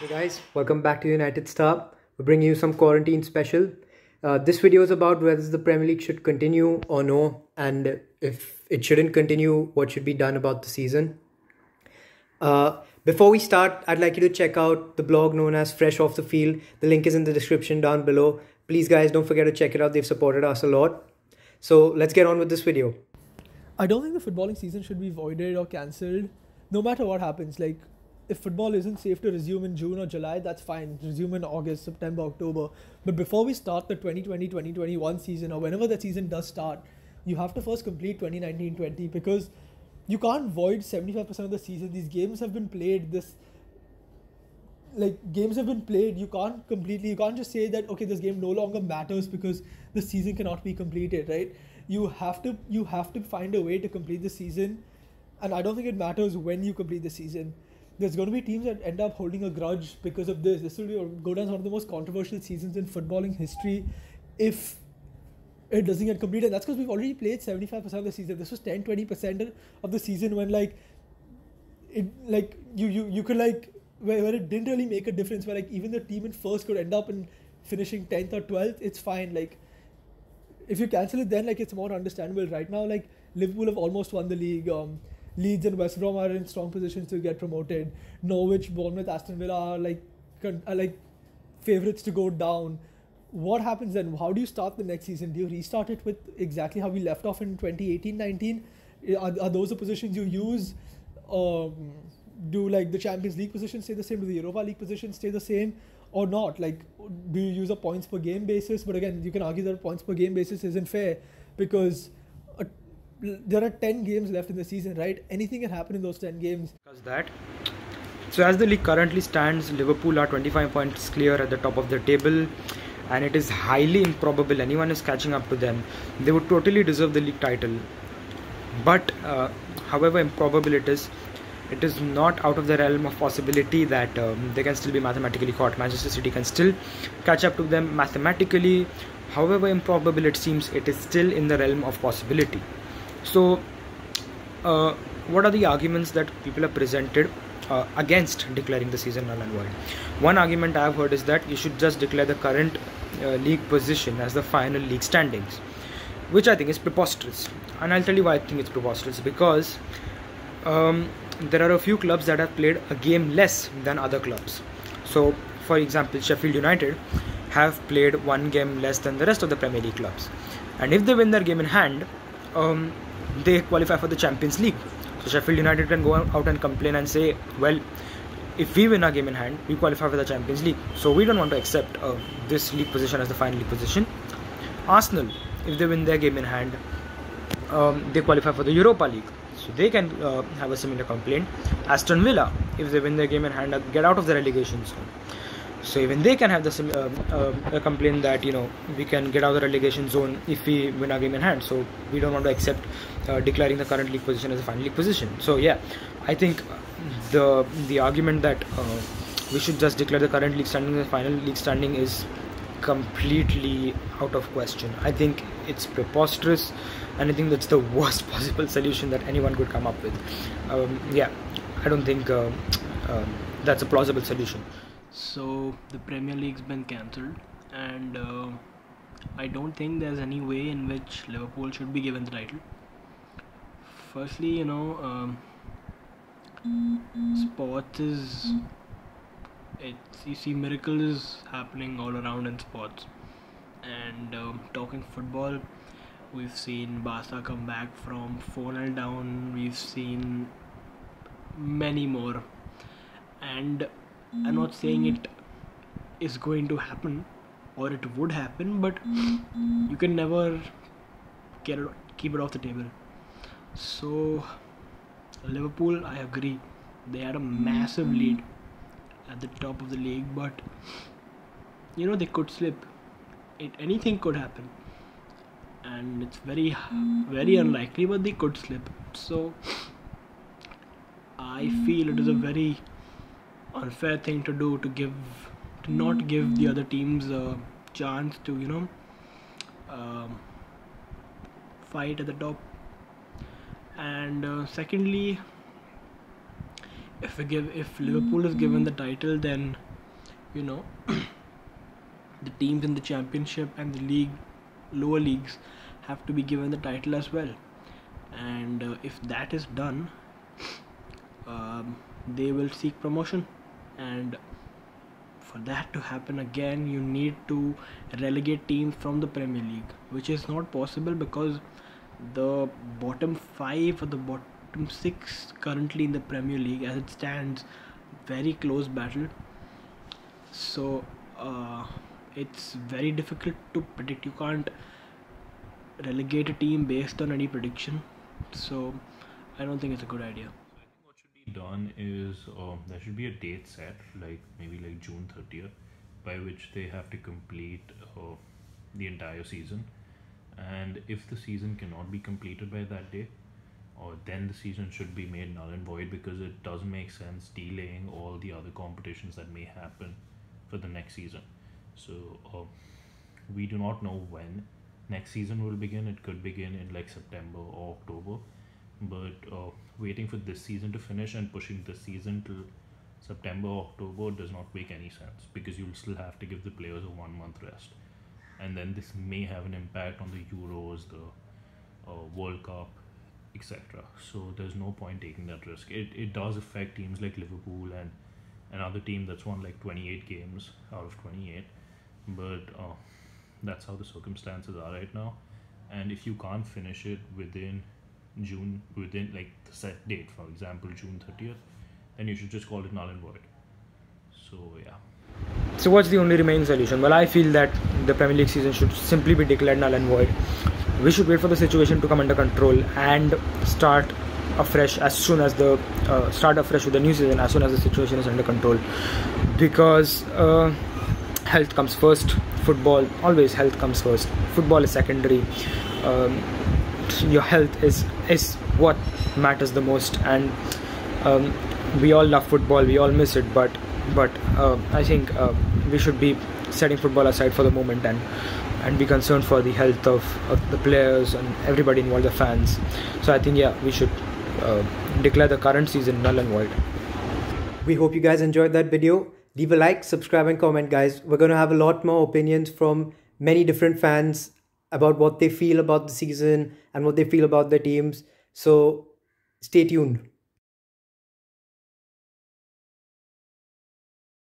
Hey guys, welcome back to United Star. We're bringing you some quarantine special. This video is about whether the Premier League should continue or no, and if it shouldn't continue, what should be done about the season. Before we start, I'd like you to check out the blog known as Fresh Off the Field. The link is in the description down below. Please guys, don't forget to check it out. They've supported us a lot. So let's get on with this video. I don't think the footballing season should be voided or cancelled, no matter what happens. Like, if football isn't safe to resume in June or July, that's fine. Resume in August, September, October. But before we start the 2020-2021 season, or whenever that season does start, you have to first complete 2019-20, because you can't void 75% of the season. These games have been played. Games have been played. You can't just say that, okay, this game no longer matters because the season cannot be completed, right? You have to find a way to complete the season, and I don't think it matters when you complete the season. There's going to be teams that end up holding a grudge because of this. This will go down as one of the most controversial seasons in footballing history if it doesn't get completed. That's because we've already played 75% of the season. This was 10-20% of the season when you could where it didn't really make a difference, where even the team in first could end up in finishing 10th or 12th. It's fine. If you cancel it, then it's more understandable. Right now, Liverpool have almost won the league. Leeds and West Brom are in strong positions to get promoted. Norwich, Bournemouth, Aston Villa are favourites to go down. What happens then? How do you start the next season? Do you restart it with exactly how we left off in 2018-19? Are those the positions you use? Do the Champions League positions stay the same? Do the Europa League positions stay the same or not? Do you use a points per game basis? But again, you can argue that a points per game basis isn't fair because there are 10 games left in the season, right? Anything can happen in those 10 games. So as the league currently stands, Liverpool are 25 points clear at the top of the table, and it is highly improbable anyone is catching up to them. They would totally deserve the league title. But however improbable it is not out of the realm of possibility that they can still be mathematically caught. Manchester City can still catch up to them mathematically. However improbable it seems, it is still in the realm of possibility. So what are the arguments that people have presented against declaring the season null and void? One argument I have heard is that you should just declare the current league position as the final league standings, which I think is preposterous. And I'll tell you why I think it's preposterous. Because there are a few clubs that have played a game less than other clubs. So for example, Sheffield United have played one game less than the rest of the Premier League clubs, and if they win their game in hand, they qualify for the Champions League. So Sheffield United can go out and complain and say, well, if we win our game in hand, we qualify for the Champions League, so we don't want to accept this league position as the final league position. Arsenal, if they win their game in hand, they qualify for the Europa League, so they can have a similar complaint. Aston Villa, if they win their game in hand, get out of the relegation zone, so even they can have the complaint that we can get out of the relegation zone if we win our game in hand, so we don't want to accept declaring the current league position as a final league position. So yeah, I think the argument that we should just declare the current league standing as the final league standing is completely out of question. I think it's preposterous, and I think that's the worst possible solution that anyone could come up with. Yeah, I don't think that's a plausible solution. So the Premier League's been cancelled, and I don't think there's any way in which Liverpool should be given the title. Firstly, sports you see miracles happening all around in sports, and talking football, we've seen Barca come back from 4-0 down. We've seen many more, and I'm not saying it is going to happen or it would happen, but you can never keep it off the table. So Liverpool, I agree, they had a massive lead at the top of the league, but they could slip. Anything could happen, and it's very very unlikely, but they could slip. So I feel it is a very unfair thing to do, to not give the other teams a chance to fight at the top. And secondly, if Liverpool is given the title, then you know, the teams in the championship and the league, lower leagues, have to be given the title as well. And if that is done, they will seek promotion. And for that to happen again, you need to relegate teams from the Premier League, which is not possible because the bottom 5 or the bottom 6 currently in the Premier League as it stands, very close battle. So it's very difficult to predict. You can't relegate a team based on any prediction. So I don't think it's a good idea. I think what should be done is there should be a date set, like maybe like June 30th, by which they have to complete the entire season. And if the season cannot be completed by that day, or then the season should be made null and void, because it doesn't make sense delaying all the other competitions that may happen for the next season. So we do not know when next season will begin. It could begin in like September or October, but waiting for this season to finish and pushing this season till September or October does not make any sense, because you'll still have to give the players a 1 month rest, and then this may have an impact on the Euros, the World Cup, etc. So there's no point taking that risk. It does affect teams like Liverpool and another team that's won like 28 games out of 28, but that's how the circumstances are right now. And if you can't finish it within June, within like the set date, for example June 30th, then you should just call it null and void. So yeah. So what's the only remaining solution? Well, I feel that the Premier League season should simply be declared null and void. We should wait for the situation to come under control and start afresh as soon as the start afresh with the new season as soon as the situation is under control, because health comes first. Football, always health comes first. Football is secondary. Your health is what matters the most, and we all love football, we all miss it, but I think we should be setting football aside for the moment and be concerned for the health of the players and everybody involved, the fans. So I think, yeah, we should declare the current season null and void. We hope you guys enjoyed that video. Leave a like, subscribe and comment, guys. We're going to have a lot more opinions from many different fans about what they feel about the season and what they feel about their teams. So stay tuned.